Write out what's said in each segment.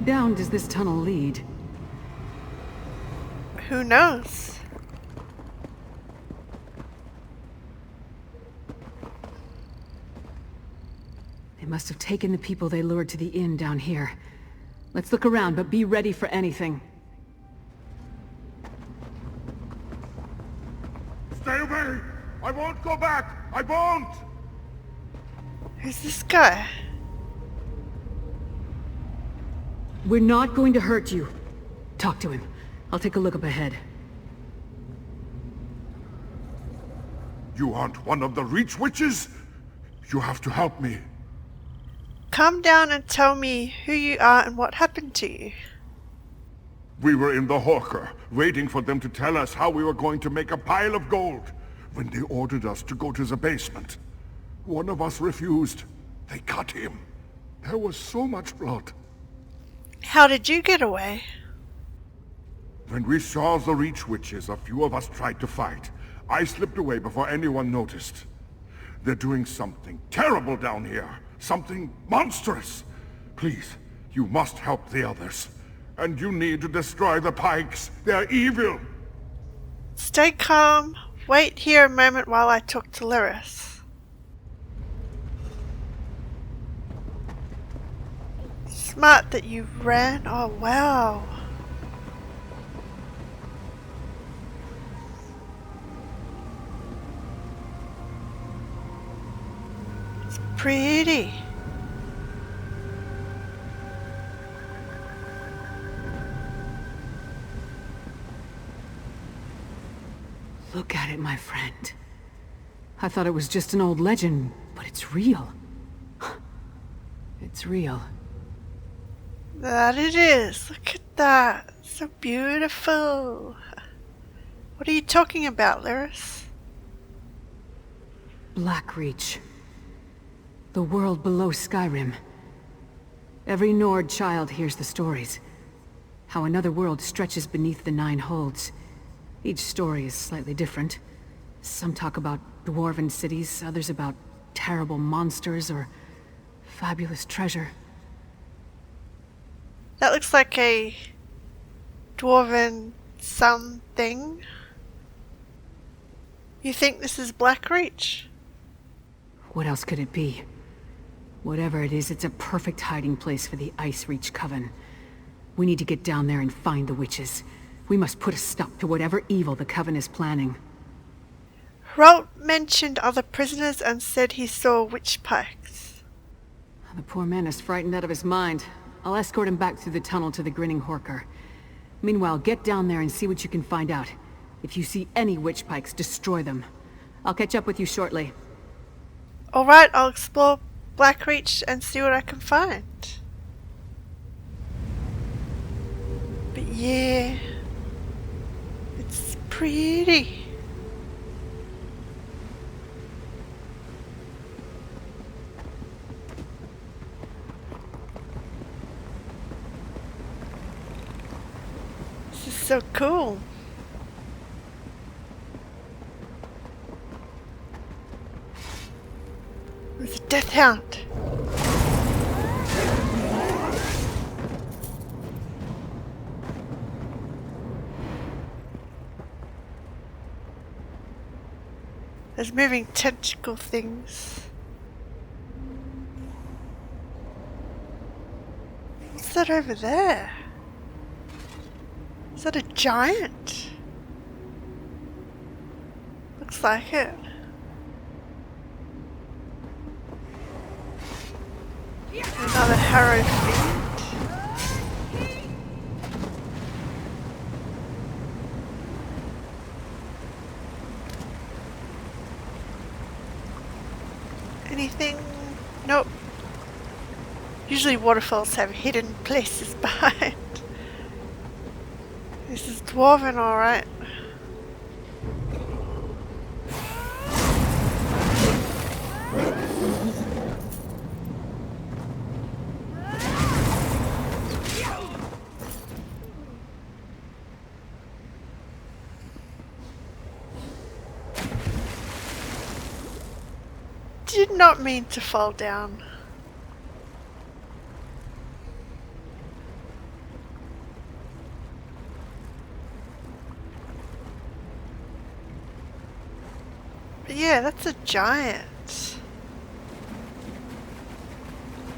down does this tunnel lead? Who knows? They must have taken the people they lured to the inn down here. Let's look around, but be ready for anything. Stay away! I won't go back! I won't! Who's this guy? We're not going to hurt you. Talk to him. I'll take a look up ahead. You aren't one of the Reach Witches? You have to help me. Come down and tell me who you are and what happened to you. We were in the Horker, waiting for them to tell us how we were going to make a pile of gold, when they ordered us to go to the basement. One of us refused. They cut him. There was so much blood. How did you get away? When we saw the Reach Witches, a few of us tried to fight. I slipped away before anyone noticed. They're doing something terrible down here. Something monstrous. Please, you must help the others. And you need to destroy the pikes. They're evil. Stay calm. Wait here a moment while I talk to Lyris. Smart that you ran. Oh, wow. It's pretty. Look at it, my friend. I thought it was just an old legend, but it's real. It's real. That it is. Look at that. So beautiful. What are you talking about, Lyris? Blackreach. The world below Skyrim. Every Nord child hears the stories. How another world stretches beneath the Nine Holds. Each story is slightly different. Some talk about dwarven cities, others about terrible monsters or fabulous treasure. That looks like a dwarven something. You think this is Blackreach? What else could it be? Whatever it is, it's a perfect hiding place for the Ice Reach Coven. We need to get down there and find the witches. We must put a stop to whatever evil the Coven is planning. Rolt mentioned other prisoners and said he saw witch pikes. The poor man is frightened out of his mind. I'll escort him back through the tunnel to the Grinning Horker. Meanwhile, get down there and see what you can find out. If you see any witch pikes, destroy them. I'll catch up with you shortly. Alright, I'll explore Blackreach and see what I can find. But yeah, it's pretty. This is so cool. There's a death hound. There's moving tentacle things. What's that over there? Is that a giant? Looks like it. Another harrow fiend. Anything? Nope. Usually waterfalls have hidden places behind. This is dwarven, alright. Did not mean to fall down. yeah, that's a giant.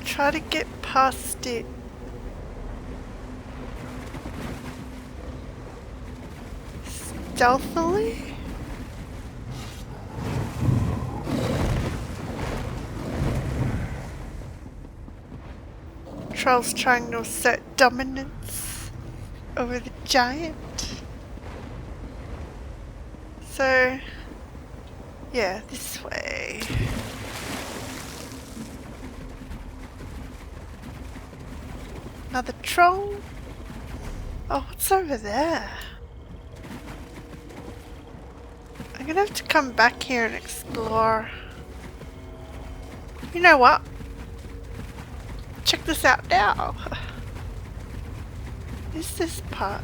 Try to get past it. Stealthily? Troll's trying to assert dominance over the giant. So, yeah, this way. Another troll? Oh, what's over there? I'm gonna have to come back here and explore. You know what? Check this out now. Is this part?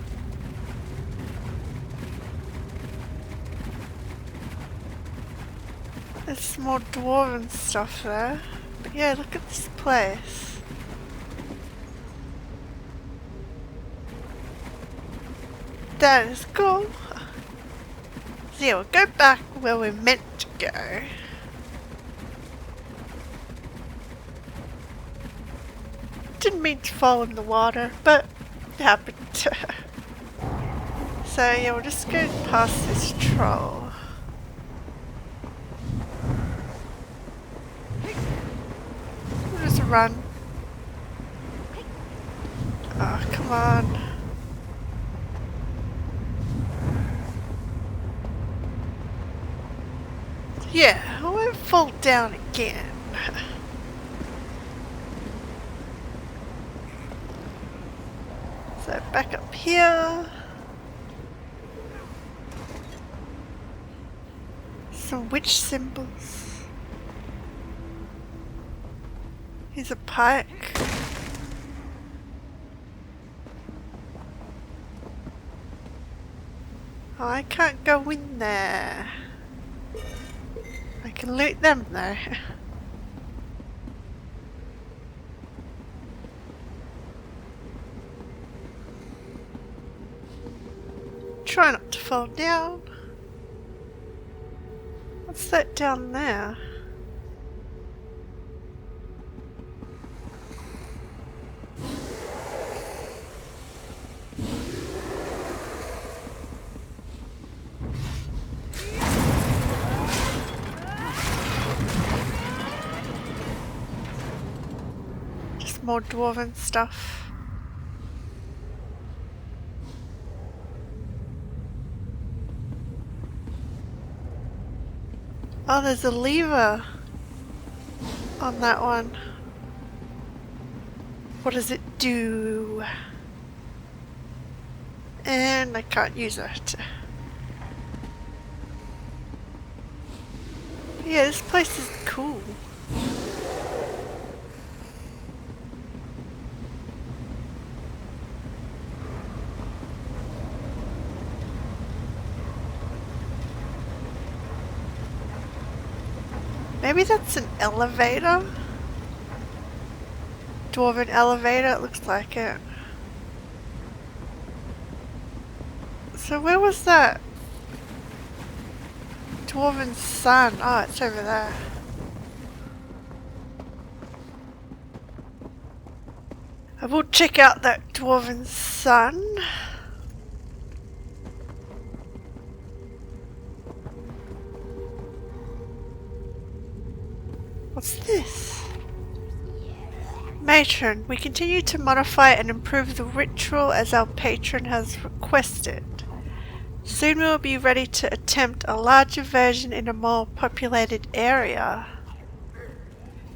There's some more dwarven stuff there. But yeah, look at this place. That is cool. So yeah, we'll go back where we're meant to go. Didn't mean to fall in the water, but it happened. So yeah, we'll just go past this troll. We'll just run. Oh, come on. Yeah, I won't fall down again. So back up here. Some witch symbols. Here's a pike. Oh, I can't go in there. I can loot them though. Try not to fall down. What's that down there? Just more dwarven stuff. Oh, there's a lever on that one. What does it do? And I can't use it. Yeah, this place is cool. Maybe that's an elevator? Dwarven elevator, it looks like it. So where was that? Dwarven sun. Oh, it's over there. I will check out that dwarven sun. What's this? Matron, we continue to modify and improve the ritual as our patron has requested. Soon we will be ready to attempt a larger version in a more populated area.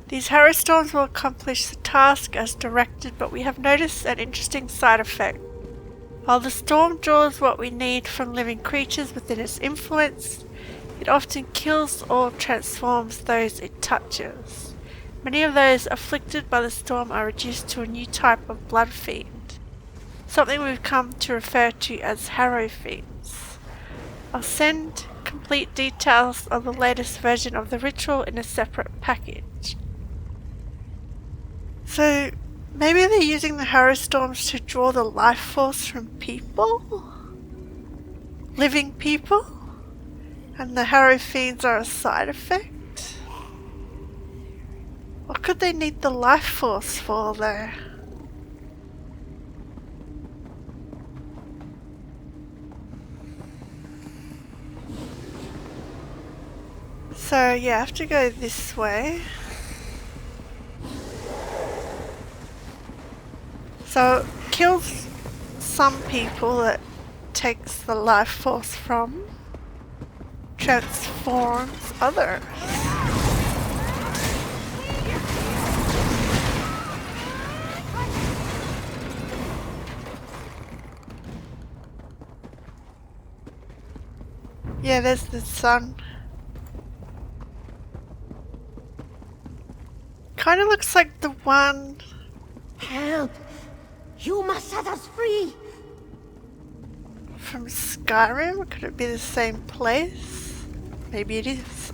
These harrowstorms will accomplish the task as directed, but we have noticed an interesting side effect. While the storm draws what we need from living creatures within its influence, it often kills or transforms those it touches. Many of those afflicted by the storm are reduced to a new type of blood fiend, something we've come to refer to as harrow fiends. I'll send complete details of the latest version of the ritual in a separate package. So, maybe they're using the harrowstorms to draw the life force from people? Living people? And the harrow fiends are a side effect? What could they need the life force for though? So yeah, I have to go this way. So it kills some people that takes the life force from, transforms others. Yeah, there's the sun. Kind of looks like the one. Help! You must set us free! From Skyrim? Could it be the same place? Maybe it is.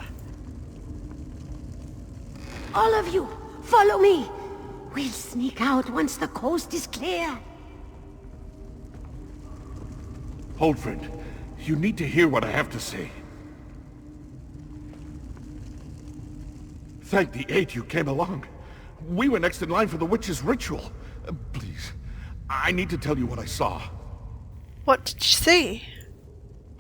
All of you, follow me! We'll sneak out once the coast is clear. Hold, friend. You need to hear what I have to say. Thank the 8 you came along. We were next in line for the witch's ritual. Please, I need to tell you what I saw. What did you see?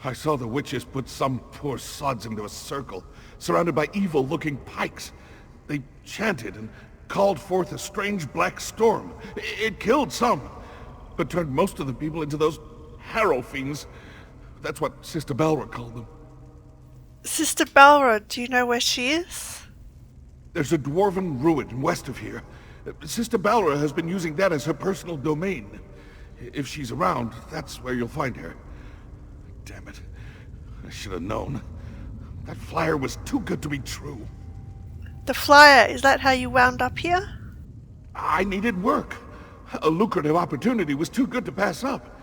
I saw the witches put some poor sods into a circle, surrounded by evil-looking pikes. They chanted and called forth a strange black storm. It killed some, but turned most of the people into those harrow fiends. That's what Sister Balra called them. Sister Balra, do you know where she is? There's a dwarven ruin west of here. Sister Balra has been using that as her personal domain. If she's around, that's where you'll find her. Damn it. I should have known. That flyer was too good to be true. The flyer, is that how you wound up here? I needed work. A lucrative opportunity was too good to pass up.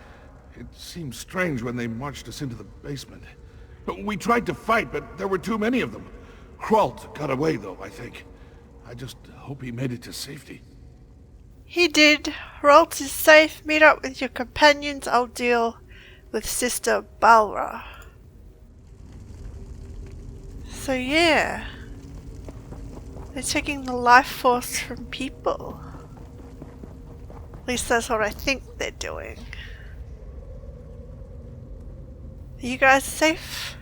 It seemed strange when they marched us into the basement. We tried to fight, but there were too many of them. Kralt got away, though, I think. I just hope he made it to safety. He did. Ralt is safe. Meet up with your companions. I'll deal with Sister Balra. So yeah. They're taking the life force from people. At least that's what I think they're doing. Are you guys safe?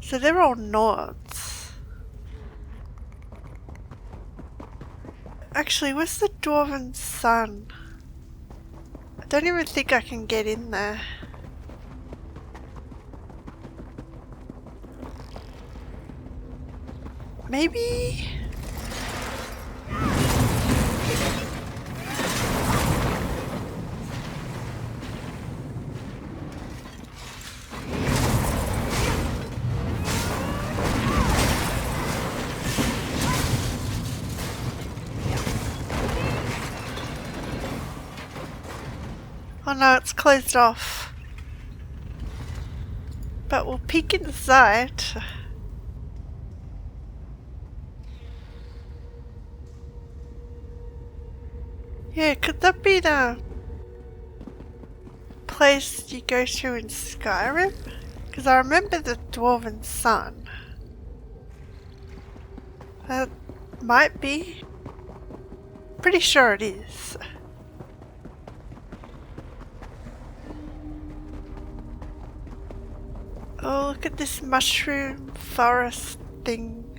So they're all Nords. Actually, where's the Dwarven Sun? I don't even think I can get in there. Maybe? Oh no, it's closed off. But we'll peek inside. Yeah, could that be the place you go to in Skyrim? Because I remember the Dwarven Sun. That might be. Pretty sure it is. Oh, look at this mushroom forest thing.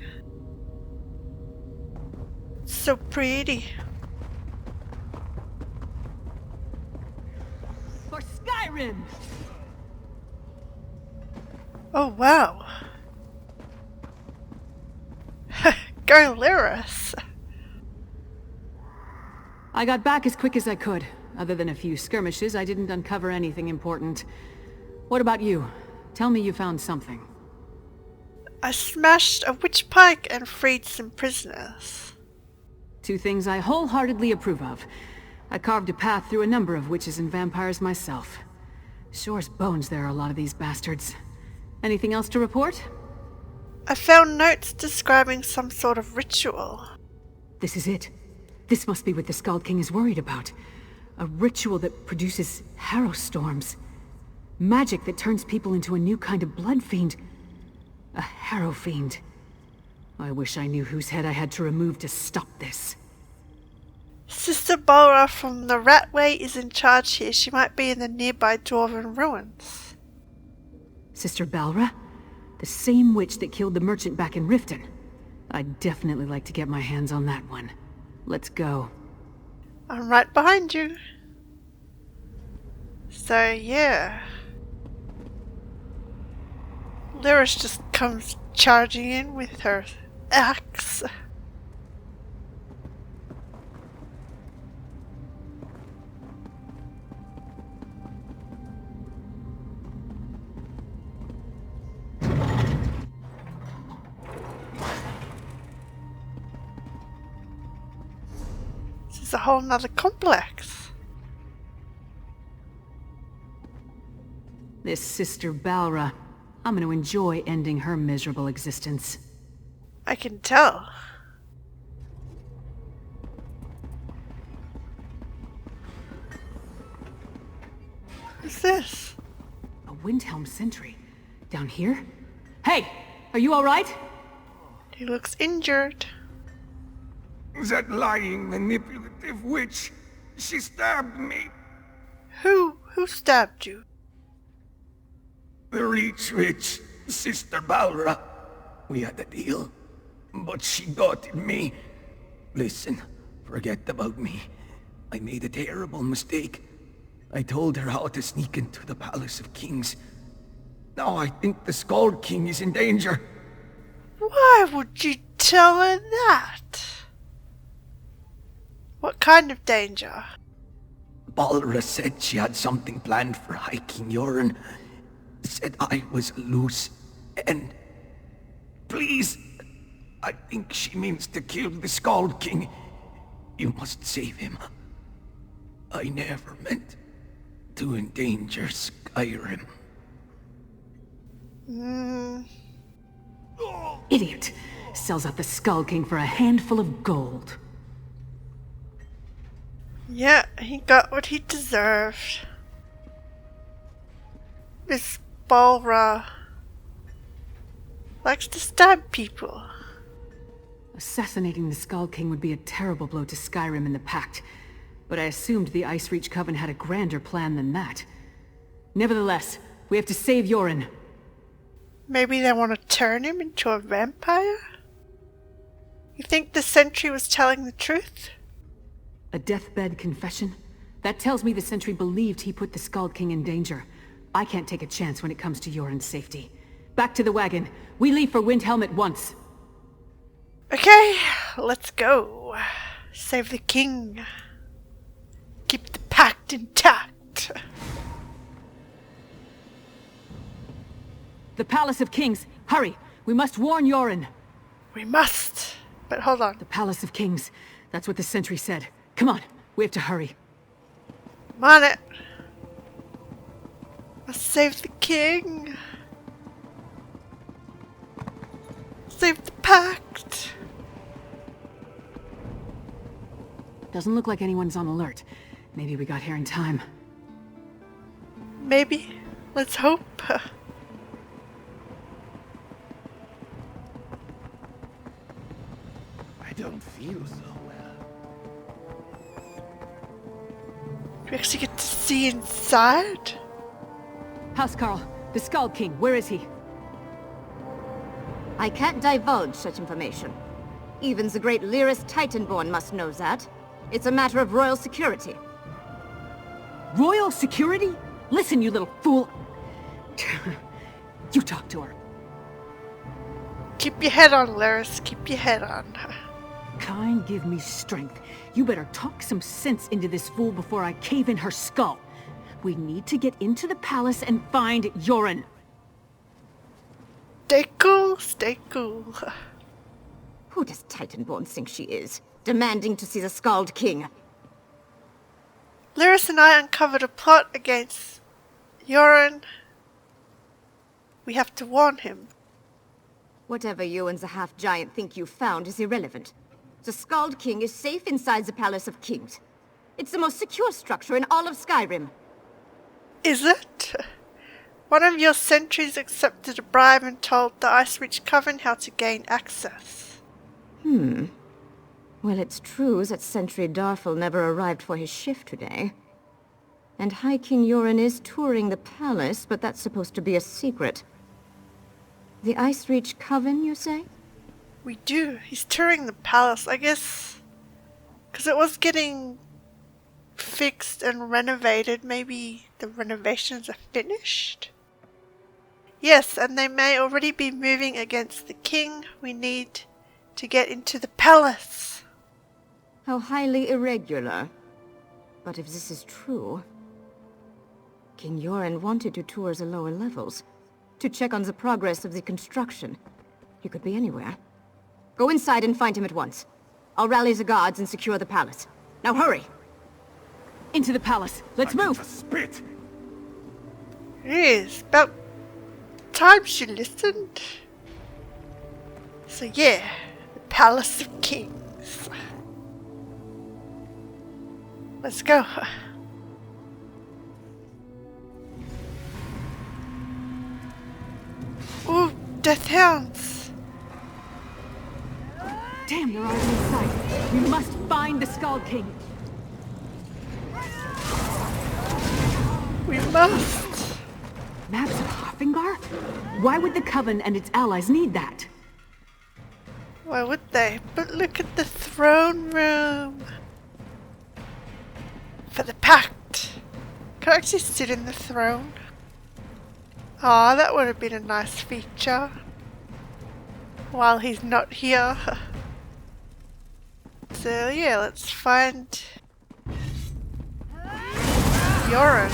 It's so pretty. For Skyrim! Oh wow. Go Lyris! I got back as quick as I could. Other than a few skirmishes, I didn't uncover anything important. What about you? Tell me you found something. I smashed a witch pike and freed some prisoners. Two things I wholeheartedly approve of. I carved a path through a number of witches and vampires myself. Sure's bones there are a lot of these bastards. Anything else to report? I found notes describing some sort of ritual. This is it. This must be what the Skald King is worried about. A ritual that produces harrow storms. Magic that turns people into a new kind of blood fiend. A harrow fiend. I wish I knew whose head I had to remove to stop this. Sister Balra from the Ratway is in charge here. She might be in the nearby dwarven ruins. Sister Balra? The same witch that killed the merchant back in Riften. I'd definitely like to get my hands on that one. Let's go. I'm right behind you. So, yeah. Lyris just comes charging in with her axe. This is a whole nother complex. This Sister Balra, I'm going to enjoy ending her miserable existence. I can tell. Who's this? A Windhelm sentry. Down here? Hey! Are you alright? He looks injured. That lying, manipulative witch. She stabbed me. Who stabbed you? The Reach Witch, Sister Balra. We had a deal, but she doubted me. Listen, forget about me. I made a terrible mistake. I told her how to sneak into the Palace of Kings. Now I think the Skull King is in danger. Why would you tell her that? What kind of danger? Balra said she had something planned for hiking Yoren. Said I was a loose end. Please, I think she means to kill the Skull King. You must save him. I never meant to endanger Skyrim. Idiot! Sells out the Skull King for a handful of gold. Yeah, he got what he deserved. Miss Balra likes to stab people. Assassinating the Skull King would be a terrible blow to Skyrim and the Pact, but I assumed the Icereach Coven had a grander plan than that. Nevertheless, we have to save Yoren. Maybe they want to turn him into a vampire? You think the sentry was telling the truth? A deathbed confession? That tells me the sentry believed he put the Skull King in danger. I can't take a chance when it comes to Yoren's safety. Back to the wagon. We leave for Windhelm at once. Okay, let's go. Save the king. Keep the pact intact. The Palace of Kings! Hurry! We must warn Yoren! We must. But hold on. The Palace of Kings. That's what the sentry said. Come on, we have to hurry. I'm on it. Let's save the king. Save the pact. Doesn't look like anyone's on alert. Maybe we got here in time. Maybe. Let's hope. I don't feel so well. Do we actually get to see inside? Housecarl, the Skull King, where is he? I can't divulge such information. Even the great Lyris Titanborn must know that. It's a matter of royal security. Royal security? Listen, you little fool. You talk to her. Keep your head on, Lyris. Keep your head on. Kind give me strength. You better talk some sense into this fool before I cave in her skull. We need to get into the palace and find Yoren. Stay cool, stay cool. Who does Titanborn think she is? Demanding to see the Scald King. Lyris and I uncovered a plot against Yoren. We have to warn him. Whatever you and the half-giant think you found is irrelevant. The Scald King is safe inside the Palace of Kings. It's the most secure structure in all of Skyrim. Is it? One of your sentries accepted a bribe and told the Icebreach Coven how to gain access. Well, it's true that Sentry Darfel never arrived for his shift today. And High King Yoren is touring the palace, but that's supposed to be a secret. The Icereach Coven, you say? We do. He's touring the palace, I guess. Because it was getting fixed and renovated. Maybe the renovations are finished? Yes, and they may already be moving against the king. We need to get into the palace. How highly irregular. But if this is true... King Yoren wanted to tour the lower levels, to check on the progress of the construction. He could be anywhere. Go inside and find him at once. I'll rally the guards and secure the palace. Now hurry! Into the palace. Let's move! Spit! Yes, about time she listened. So yeah, the Palace of Kings. Let's go. Ooh, death hounds. Damn, they're already inside. We must find the Skull King. We must. Maps of Harfingar? Why would the Coven and its allies need that? Why would they? But look at the throne room. For the Pact. Can I actually sit in the throne? Ah, that would have been a nice feature. While he's not here. So yeah, let's find Yoren.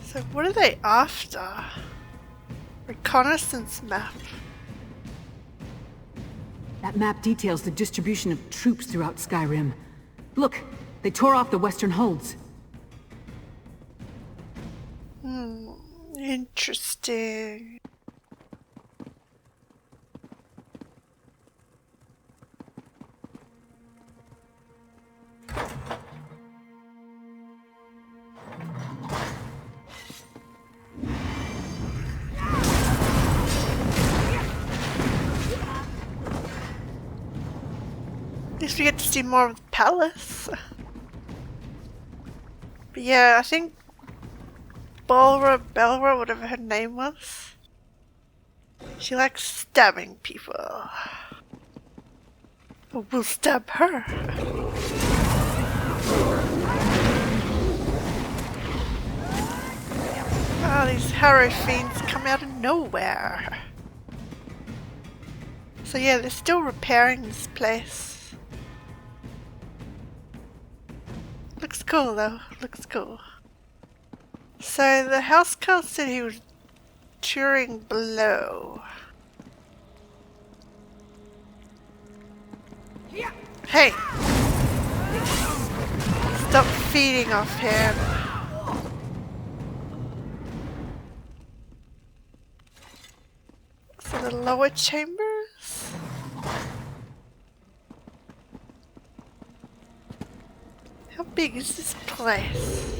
So what are they after? Reconnaissance map. That map details the distribution of troops throughout Skyrim. Look, they tore off the western holds. Interesting. At least we get to see more of the palace. But yeah, I think Belra, whatever her name was, she likes stabbing people. But we'll stab her. Oh, these harrow fiends come out of nowhere. So yeah, they're still repairing this place. Looks cool though, looks cool. So the housecarl said he was touring below. Hey! Stop feeding off him. So the lower chambers? How big is this place?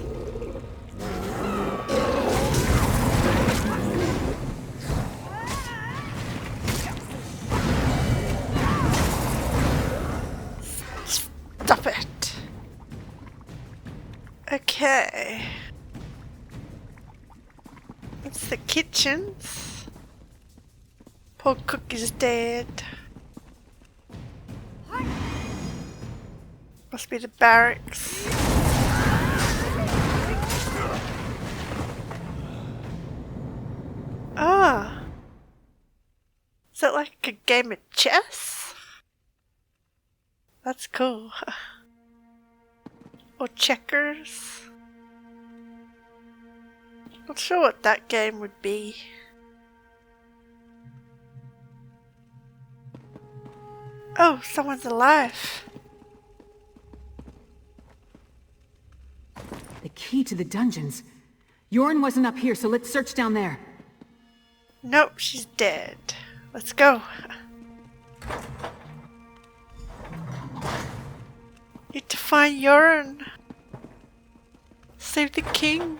Stop it. Okay. It's the kitchens. Poor cook is dead. Must be the barracks. Ah. Is that like a game of chess? That's cool. Or checkers. Not sure what that game would be. Oh, someone's alive. The key to the dungeons. Yorn wasn't up here, so let's search down there. Nope, she's dead. Let's go. Need to find Yorn. Save the king.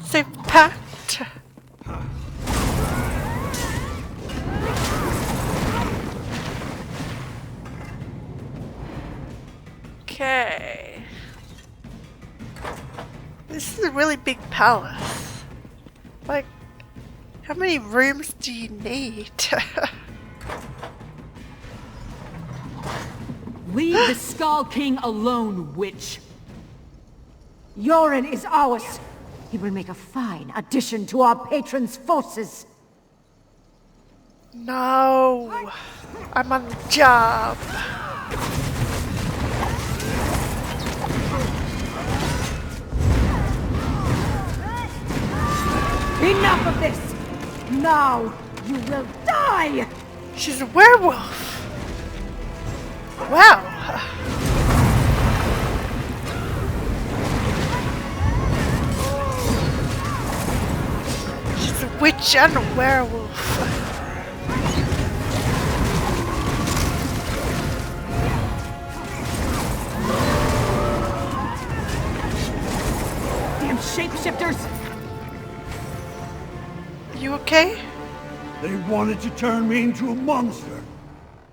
Save the pact. Okay. This is a really big palace. Like, how many rooms do you need? Leave the Skull King alone, witch! Yoren is ours. He will make a fine addition to our patron's forces. No, I'm on the job. Enough of this! Now you will die! She's a werewolf. Wow. She's a witch and a werewolf. Damn shapeshifters! You okay? They wanted to turn me into a monster.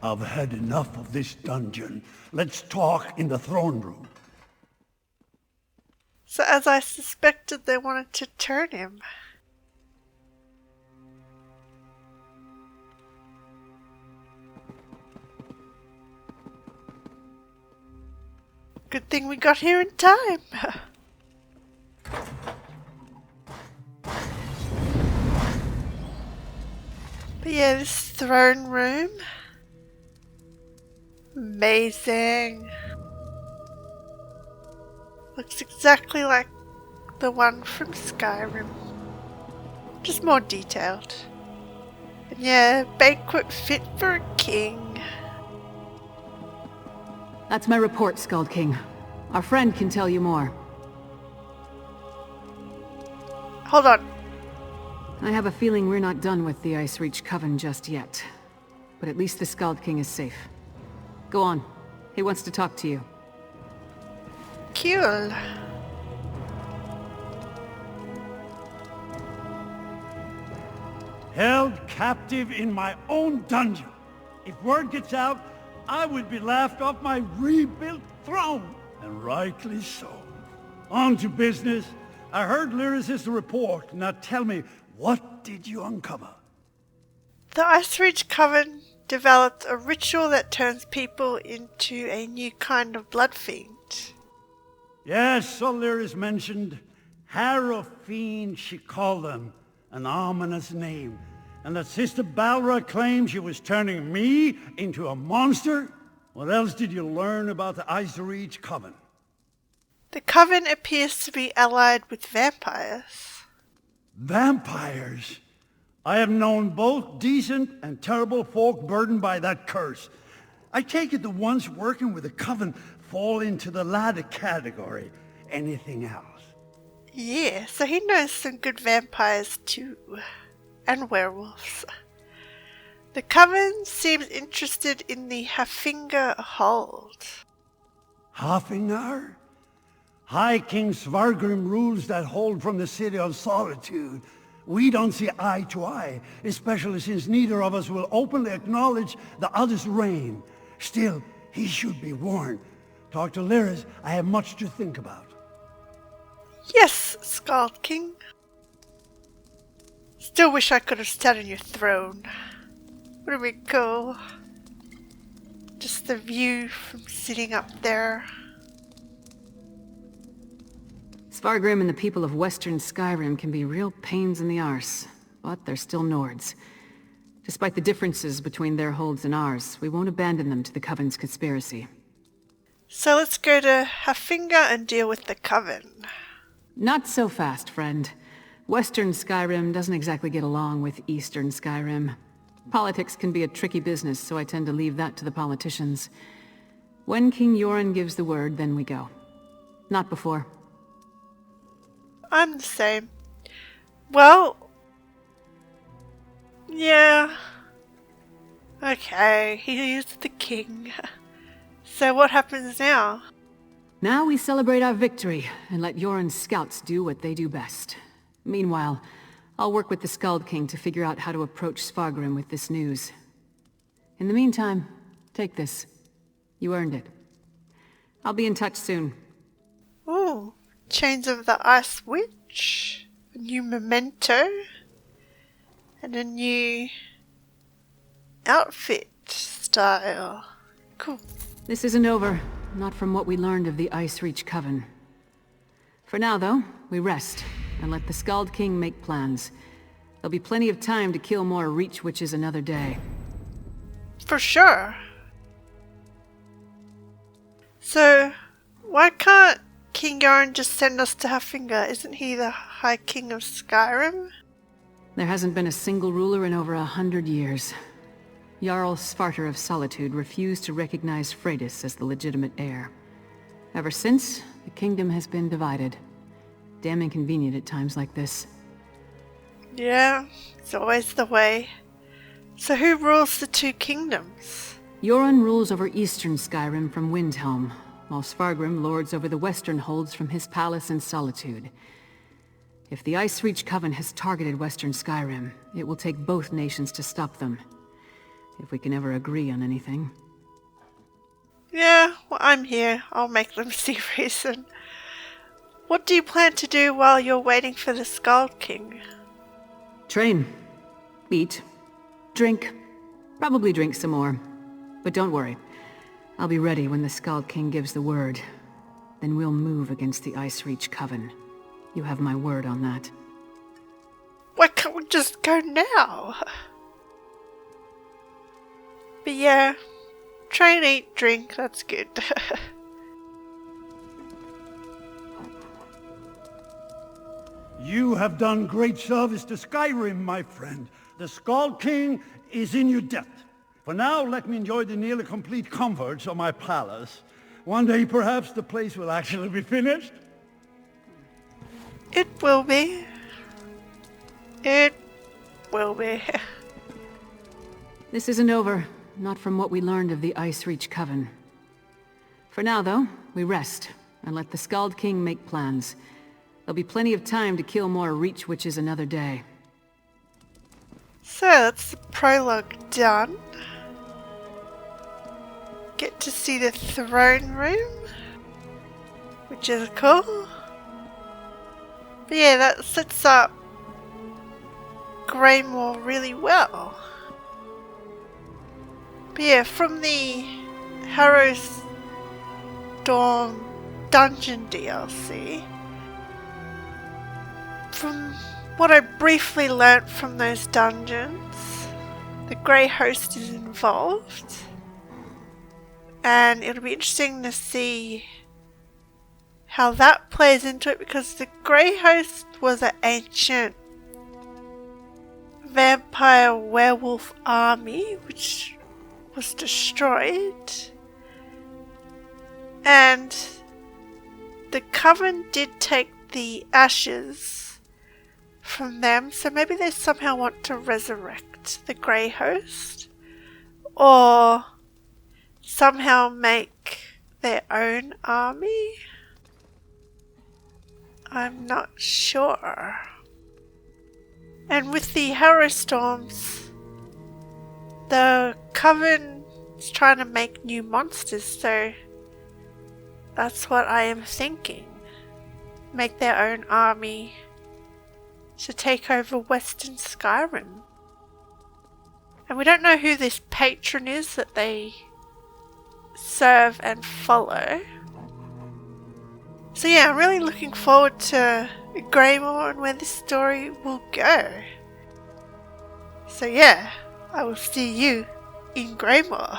I've had enough of this dungeon. Let's talk in the throne room. So as I suspected, they wanted to turn him. Good thing we got here in time. But yeah, this throne room. Amazing. Looks exactly like the one from Skyrim. Just more detailed. And yeah, banquet fit for a king. That's my report, Skull King. Our friend can tell you more. Hold on. I have a feeling we're not done with the Ice Reach Coven just yet. But at least the Skald King is safe. Go on. He wants to talk to you. Cool. Held captive in my own dungeon. If word gets out, I would be laughed off my rebuilt throne. And rightly so. On to business. I heard Lyris' report. Now tell me, what did you uncover? The Ice Reach Coven developed a ritual that turns people into a new kind of blood fiend. Yes, so Lyris mentioned. Harrow Fiend, she called them. An ominous name. And that Sister Balra claimed she was turning me into a monster? What else did you learn about the Ice Reach Coven? The Coven appears to be allied with vampires. Vampires? I have known both decent and terrible folk burdened by that curse. I take it the ones working with the Coven fall into the latter category. Anything else? Yeah, so he knows some good vampires too. And werewolves. The Coven seems interested in the Hafinga Hold. Hafingar? High King Svargrim rules that hold from the City of Solitude. We don't see eye to eye, especially since neither of us will openly acknowledge the other's reign. Still, he should be warned. Talk to Lyris. I have much to think about. Yes, Skald King. Still wish I could have sat on your throne. Would have been cool. Just the view from sitting up there. Svargrim and the people of Western Skyrim can be real pains in the arse, but they're still Nords. Despite the differences between their holds and ours, we won't abandon them to the Coven's conspiracy. So let's go to Hafinga and deal with the Coven. Not so fast, friend. Western Skyrim doesn't exactly get along with Eastern Skyrim. Politics can be a tricky business, so I tend to leave that to the politicians. When King Yoren gives the word, then we go. Not before. I'm the same. Well, yeah. Okay, he is the king. So what happens now? Now we celebrate our victory and let Yoren's scouts do what they do best. Meanwhile, I'll work with the Skald King to figure out how to approach Svargrim with this news. In the meantime, take this. You earned it. I'll be in touch soon. Ooh, Chains of the Ice Witch, a new memento, and a new outfit style. Cool. This isn't over, not from what we learned of the Icereach Coven. For now, though, we rest and let the Skald King make plans. There'll be plenty of time to kill more Reach Witches another day. For sure. So, why can't King Yoren just send us to Huffinger? Isn't he the High King of Skyrim? There hasn't been a single ruler in over 100 years. Jarl Svarter of Solitude refused to recognize Freydis as the legitimate heir. Ever since, the kingdom has been divided. Damn inconvenient at times like this. Yeah, it's always the way. So who rules the two kingdoms? Yoren rules over Eastern Skyrim from Windhelm, while Svargrim lords over the Western holds from his palace in Solitude. If the Icereach Coven has targeted Western Skyrim, it will take both nations to stop them. If we can ever agree on anything. Yeah, well, I'm here. I'll make them see reason. What do you plan to do while you're waiting for the Skald King? Train. Eat. Drink. Probably drink some more. But don't worry. I'll be ready when the Skald King gives the word. Then we'll move against the Icereach Coven. You have my word on that. Why can't we just go now? But yeah, train, eat, drink, that's good. You have done great service to Skyrim, my friend. The Skald King is in your debt. For now, let me enjoy the nearly complete comforts of my palace. One day, perhaps, the place will actually be finished. It will be. It will be. This isn't over. Not from what we learned of the Icereach Coven. For now, though, we rest and let the Skald King make plans. There'll be plenty of time to kill more Reach Witches another day. So that's the prologue done. Get to see the throne room, which is cool. But yeah, that sets up Greymoor really well. But yeah, from the Harrow's Dawn dungeon DLC, from what I briefly learnt from those dungeons, the Grey Host is involved, and it'll be interesting to see how that plays into it, because the Grey Host was an ancient vampire werewolf army which was destroyed, and the Coven did take the ashes from them, so maybe they somehow want to resurrect the Grey Host, or somehow make their own army. I'm not sure. And with the Harrowstorms, the Coven is trying to make new monsters, so that's what I am thinking. Make their own army to take over Western Skyrim. And we don't know who this patron is that they serve and follow. So yeah, I'm really looking forward to Greymoor and where this story will go. So yeah, I will see you in Greymoor.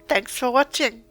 Thanks for watching.